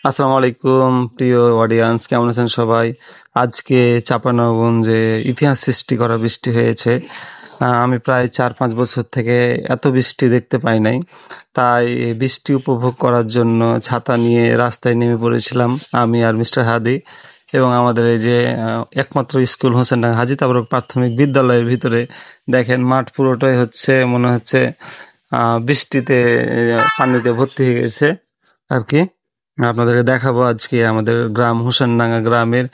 আসসালামু আলাইকুম প্রিয় অডিয়েন্স, কেমন আছেন সবাই? আজকে চাঁপানগঞ্জে ইতিহাস সৃষ্টি করা বৃষ্টি হয়েছে। আমি প্রায় 4-5 বছর থেকে এত বৃষ্টি দেখতে পাই নাই। তাই এই বৃষ্টি উপভোগ করার জন্য ছাতা নিয়ে রাস্তায় নেমে পড়েছিলাম, আমি আর মিস্টার হাদি এবং আমাদের এই যে একমাত্র স্কুল হোসেনডাঙ্গা হাজী তাবরক প্রাথমিক বিদ্যালয়ের ভিতরে দেখেন মাঠ পুরোটাই হচ্ছে মনে হচ্ছে বৃষ্টিতে পানিতে ভর্তি হয়ে গেছে আর কি। আপনাদেরকে দেখাবো আজকে আমাদের গ্রাম হোসেনডাঙ্গা গ্রামের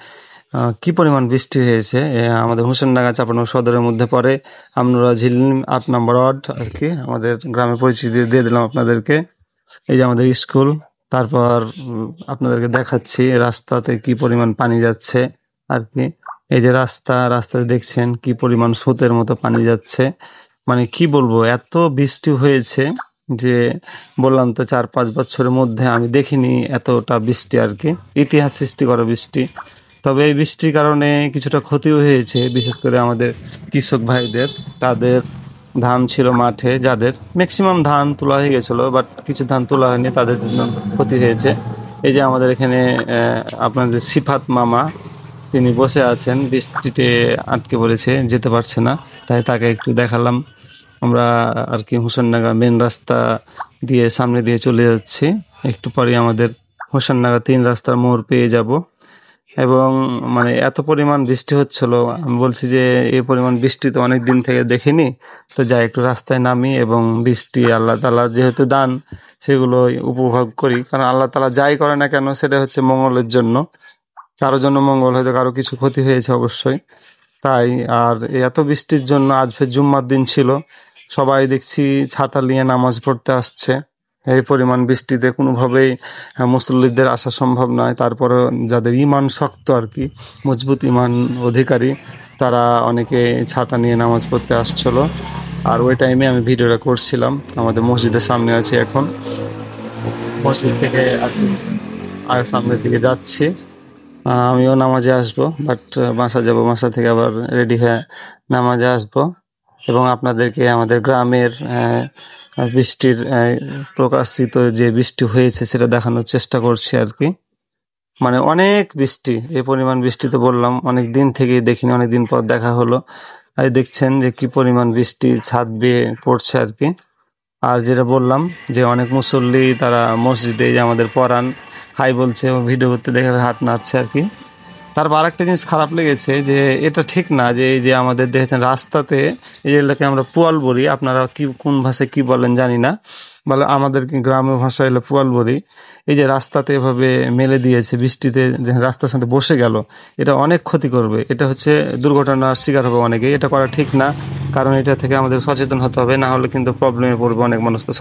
কি পরিমাণ বৃষ্টি হয়েছে। আমাদের হোসেনডাঙ্গা চাঁপানগঞ্জ সদরের মধ্যে পড়ে আমরা ঝিলিম 8 নম্বর ওয়ার্ড আর কি। আমাদের গ্রামের পরিচিতি দিয়ে দিলাম আপনাদেরকে। এই যে আমাদের স্কুল, তারপর আপনাদেরকে দেখাচ্ছি রাস্তাতে কি পরিমাণ পানি যাচ্ছে আর কি। এই যে রাস্তাতে দেখছেন কি পরিমাণ স্রোতের মতো পানি যাচ্ছে। মানে কি বলবো, এত বৃষ্টি হয়েছে যে বললাম তো 4-5 বছরের মধ্যে আমি দেখিনি এতটা বৃষ্টি আর কি। ইতিহাস সৃষ্টি করা বৃষ্টি। তবে এই বৃষ্টির কারণে কিছুটা ক্ষতিও হয়েছে, বিশেষ করে আমাদের কৃষক ভাইদের। তাদের ধান ছিল মাঠে, যাদের ম্যাক্সিমাম ধান তোলা হয়ে গেছিলো, বাট কিছু ধান তোলা হয়নি, তাদের জন্য ক্ষতি হয়েছে। এই যে আমাদের এখানে আপনাদের সিফাত মামা, তিনি বসে আছেন, বৃষ্টিতে আটকে পড়েছে, যেতে পারছে না। তাই তাকে একটু দেখালাম। আমরা আর কি হোসেনডাঙ্গা মেন রাস্তা দিয়ে সামনে দিয়ে চলে যাচ্ছি। একটু পরে আমাদের হোসেনডাঙ্গা 3 রাস্তার মোড় পেয়ে যাব। এবং মানে এত পরিমাণ বৃষ্টি হচ্ছিল, আমি বলছি যে এই পরিমাণ বৃষ্টি তো অনেক দিন থেকে দেখিনি। তো যাই একটু রাস্তায় নামি এবং বৃষ্টি আল্লাহ তাআলা যেহেতু দান, সেগুলো উপভোগ করি। কারণ আল্লাহ তাআলা যাই করে না কেন সেটা হচ্ছে মঙ্গলের জন্য। কারোর জন্য মঙ্গল, হয়তো কারো কিছু ক্ষতি হয়েছে অবশ্যই। তাই আর এত বৃষ্টির জন্য আজ ফের জুম্মার দিন ছিল, সবাই দেখছি ছাতা নিয়ে নামাজ পড়তে আসছে। এই পরিমাণ বৃষ্টিতে কোনোভাবেই মুসল্লিদের আসা সম্ভব নয়। তারপরে যাদের ইমান শক্ত আর কি, মজবুত ইমান অধিকারী, তারা অনেকে ছাতা নিয়ে নামাজ পড়তে আসছিল। আর ওই টাইমে আমি ভিডিওটা করছিলাম। আমাদের মসজিদের সামনে আছি এখন, মসজিদ থেকে আর সামনের দিকে যাচ্ছি। আমিও নামাজে আসবো, বাট বাসা যাব, বাসা থেকে আবার রেডি হয়ে নামাজে আসবো এবং আপনাদেরকে আমাদের গ্রামের বৃষ্টির প্রকাশিত যে বৃষ্টি হয়েছে সেটা দেখানোর চেষ্টা করছি আর কি। মানে অনেক বৃষ্টি, এই পরিমাণ বৃষ্টি তো বললাম অনেক দিন থেকেই দেখিনি, অনেক দিন পর দেখা হলো। আর দেখছেন যে কি পরিমাণ বৃষ্টি ছাদ বেয়ে পড়ছে আর কি। আর যেটা বললাম যে অনেক মুসল্লি তারা মসজিদে যে আমাদের পড়ান হাই বলছে ও ভিডিও করতে দেখে হাত নাড়ছে আর কি। তারপর আরেকটা জিনিস খারাপ লেগেছে যে এটা ঠিক না যে এই যে আমাদের দেখেছেন রাস্তাতে এই যেটাকে আমরা পুয়াল বলি, আপনারা কি কোন ভাষায় কি বলেন জানি না, বলে আমাদের কি গ্রামের ভাষায় হলো পুয়াল বলি। এই যে রাস্তাতে এভাবে মেলে দিয়েছে, বৃষ্টিতে রাস্তার সাথে বসে গেল, এটা অনেক ক্ষতি করবে। এটা হচ্ছে দুর্ঘটনার শিকার হবে অনেকে, এটা করা ঠিক না। কারণ এটা থেকে আমাদের সচেতন হতে হবে, না হলে কিন্তু প্রবলেমে পড়বে অনেক মানুষ। তো